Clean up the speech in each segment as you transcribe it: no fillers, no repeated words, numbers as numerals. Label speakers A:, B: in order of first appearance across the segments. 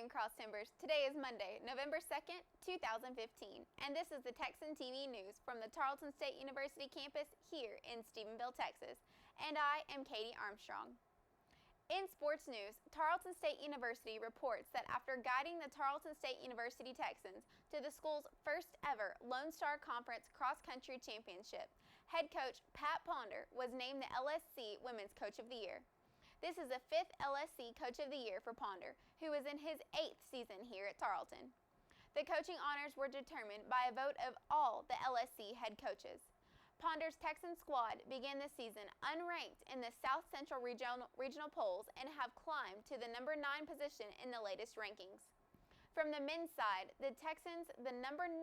A: afternoon, Cross Timbers. Today is Monday, November 2nd, 2015, and this is the Texan TV news from the Tarleton State University campus here in Stephenville, Texas, and I am Katie Armstrong. In sports news, Tarleton State University reports that after guiding the Tarleton State University Texans to the school's first ever Lone Star Conference cross-country championship, head coach Pat Ponder was named the LSC Women's Coach of the Year. This is the 5th LSC Coach of the Year for Ponder, who is in his 8th season here at Tarleton. The coaching honors were determined by a vote of all the LSC head coaches. Ponder's Texan squad began the season unranked in the South Central regional polls and have climbed to the number 9 position in the latest rankings. From the men's side, the Texans, the number 9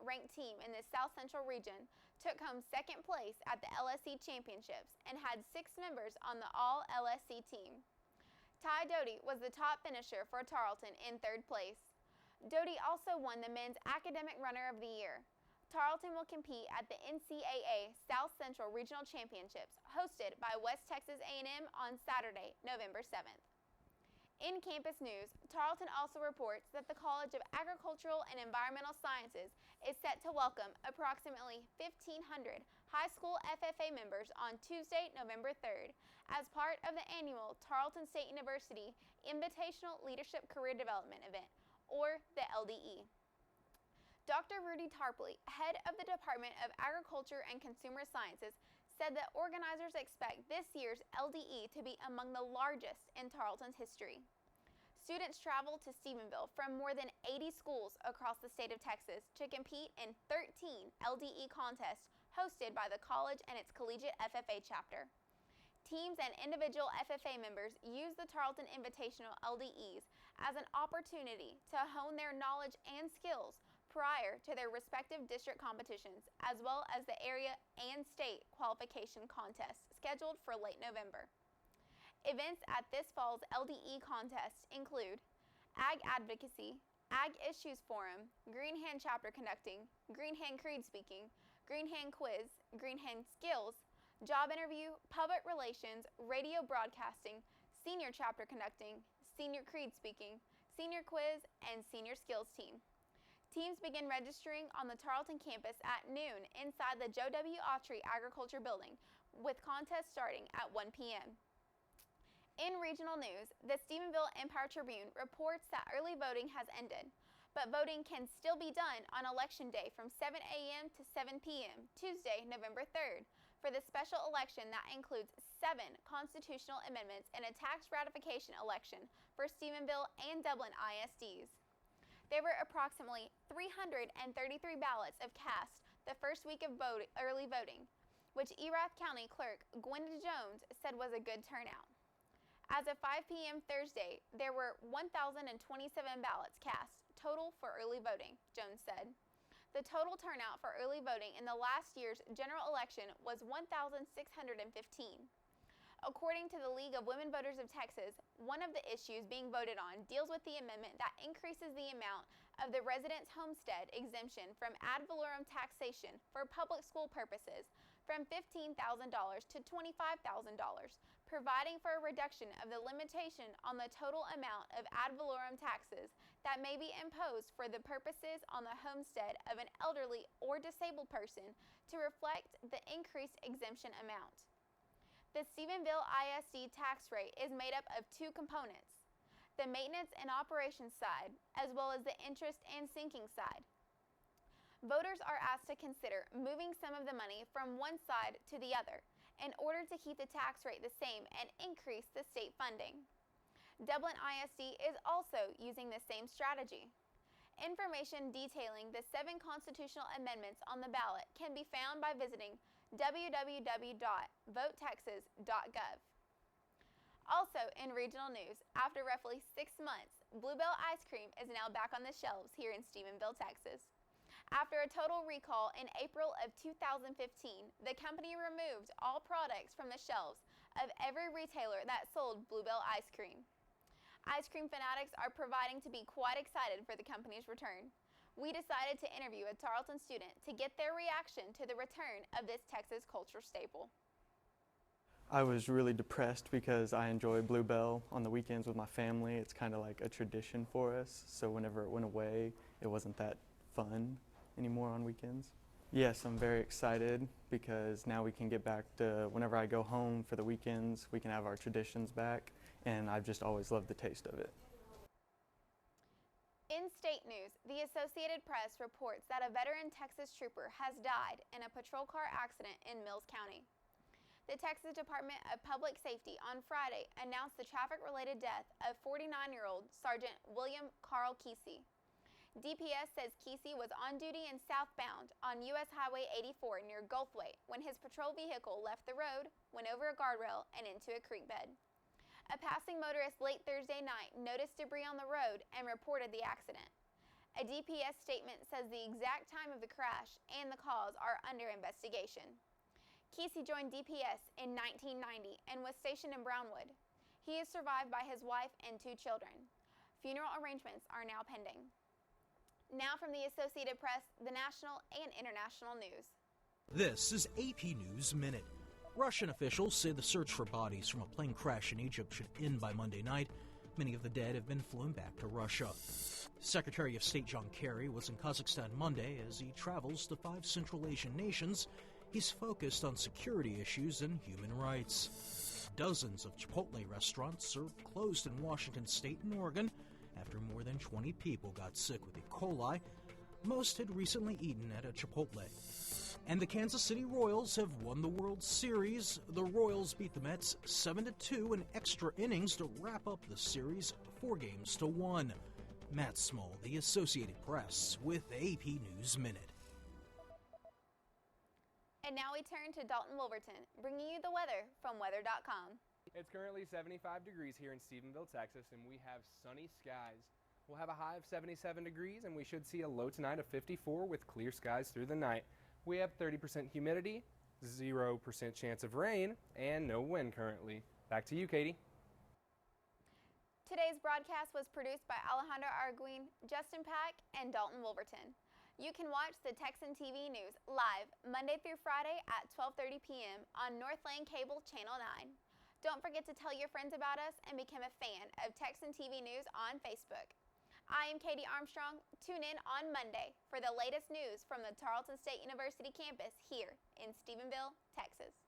A: ranked team in the South Central region, took home second place at the LSC Championships and had 6 members on the All-LSC team. Ty Doty was the top finisher for Tarleton in 3rd place. Doty also won the men's Academic Runner of the Year. Tarleton will compete at the NCAA South Central Regional Championships, hosted by West Texas A&M on Saturday, November 7th. In campus news, Tarleton also reports that the College of Agricultural and Environmental Sciences is set to welcome approximately 1,500 high school FFA members on Tuesday, November 3rd, as part of the annual Tarleton State University Invitational Leadership Career Development event, or the LDE. Dr. Rudy Tarpley, head of the Department of Agriculture and Consumer Sciences, said that organizers expect this year's LDE to be among the largest in Tarleton's history. Students travel to Stephenville from more than 80 schools across the state of Texas to compete in 13 LDE contests hosted by the college and its collegiate FFA chapter. Teams and individual FFA members use the Tarleton Invitational LDEs as an opportunity to hone their knowledge and skills prior to their respective district competitions, as well as the area and state qualification contests scheduled for late November. Events at this fall's LDE contest include Ag Advocacy, Ag Issues Forum, Green Hand Chapter Conducting, Green Hand Creed Speaking, Green Hand Quiz, Green Hand Skills, Job Interview, Public Relations, Radio Broadcasting, Senior Chapter Conducting, Senior Creed Speaking, Senior Quiz, and Senior Skills Team. Teams begin registering on the Tarleton campus at noon inside the Joe W. Autry Agriculture Building, with contests starting at 1 p.m. In regional news, the Stephenville Empire-Tribune reports that early voting has ended, but voting can still be done on Election Day from 7 a.m. to 7 p.m., Tuesday, November 3rd, for the special election that includes 7 constitutional amendments and a tax ratification election for Stephenville and Dublin ISDs. There were approximately 333 ballots cast the first week of early voting, which Erath County Clerk Gwenda Jones said was a good turnout. As of 5 p.m. Thursday, there were 1,027 ballots cast total for early voting, Jones said. The total turnout for early voting in the last year's general election was 1,615. According to the League of Women Voters of Texas, one of the issues being voted on deals with the amendment that increases the amount of the resident's homestead exemption from ad valorem taxation for public school purposes from $15,000 to $25,000, providing for a reduction of the limitation on the total amount of ad valorem taxes that may be imposed for the purposes on the homestead of an elderly or disabled person to reflect the increased exemption amount. The Stephenville ISD tax rate is made up of 2 components, the maintenance and operations side, as well as the interest and sinking side. Voters are asked to consider moving some of the money from one side to the other in order to keep the tax rate the same and increase the state funding. Dublin ISD is also using the same strategy. Information detailing the 7 constitutional amendments on the ballot can be found by visiting www.votetexas.gov. Also in regional news, after roughly 6 months, Bluebell ice cream is now back on the shelves here in Stephenville, Texas. After a total recall in April of 2015, the company removed all products from the shelves of every retailer that sold Bluebell ice cream. Ice cream fanatics are proving to be quite excited for the company's return. We decided to interview a Tarleton student to get their reaction to the return of this Texas culture staple.
B: I was really depressed because I enjoy Bluebell on the weekends with my family. It's kind of like a tradition for us, so whenever it went away, it wasn't that fun anymore on weekends. Yes, I'm very excited because now we can get back to, whenever I go home for the weekends, we can have our traditions back, and I've just always loved the taste of it.
A: In state news, the Associated Press reports that a veteran Texas trooper has died in a patrol car accident in Mills County. The Texas Department of Public Safety on Friday announced the traffic-related death of 49-year-old Sergeant William Carl Kesey. DPS says Kesey was on duty and southbound on U.S. Highway 84 near Gulfway when his patrol vehicle left the road, went over a guardrail, and into a creek bed. A passing motorist late Thursday night noticed debris on the road and reported the accident. A DPS statement says the exact time of the crash and the cause are under investigation. Kesey joined DPS in 1990 and was stationed in Brownwood. He is survived by his wife and 2 children. Funeral arrangements are now pending. Now from the Associated Press, the national and international news.
C: This is AP News Minute. Russian officials say the search for bodies from a plane crash in Egypt should end by Monday night. Many of the dead have been flown back to Russia. Secretary of State John Kerry was in Kazakhstan Monday as he travels to 5 Central Asian nations. He's focused on security issues and human rights. Dozens of Chipotle restaurants are closed in Washington State and Oregon after more than 20 people got sick with E. coli. Most had recently eaten at a Chipotle. And the Kansas City Royals have won the World Series. The Royals beat the Mets 7-2 in extra innings to wrap up the series 4-1. Matt Small, the Associated Press, with AP News Minute.
A: And now we turn to Dalton Wolverton, bringing you the weather from weather.com.
D: It's currently 75 degrees here in Stephenville, Texas, and we have sunny skies. We'll have a high of 77 degrees, and we should see a low tonight of 54 with clear skies through the night. We have 30% humidity, 0% chance of rain, and no wind currently. Back to you, Katie.
A: Today's broadcast was produced by Alejandro Arguin, Justin Pack, and Dalton Wolverton. You can watch the Texan TV News live Monday through Friday at 12:30 p.m. on Northland Cable Channel 9. Don't forget to tell your friends about us and become a fan of Texan TV News on Facebook. I am Katie Armstrong. Tune in on Monday for the latest news from the Tarleton State University campus here in Stephenville, Texas.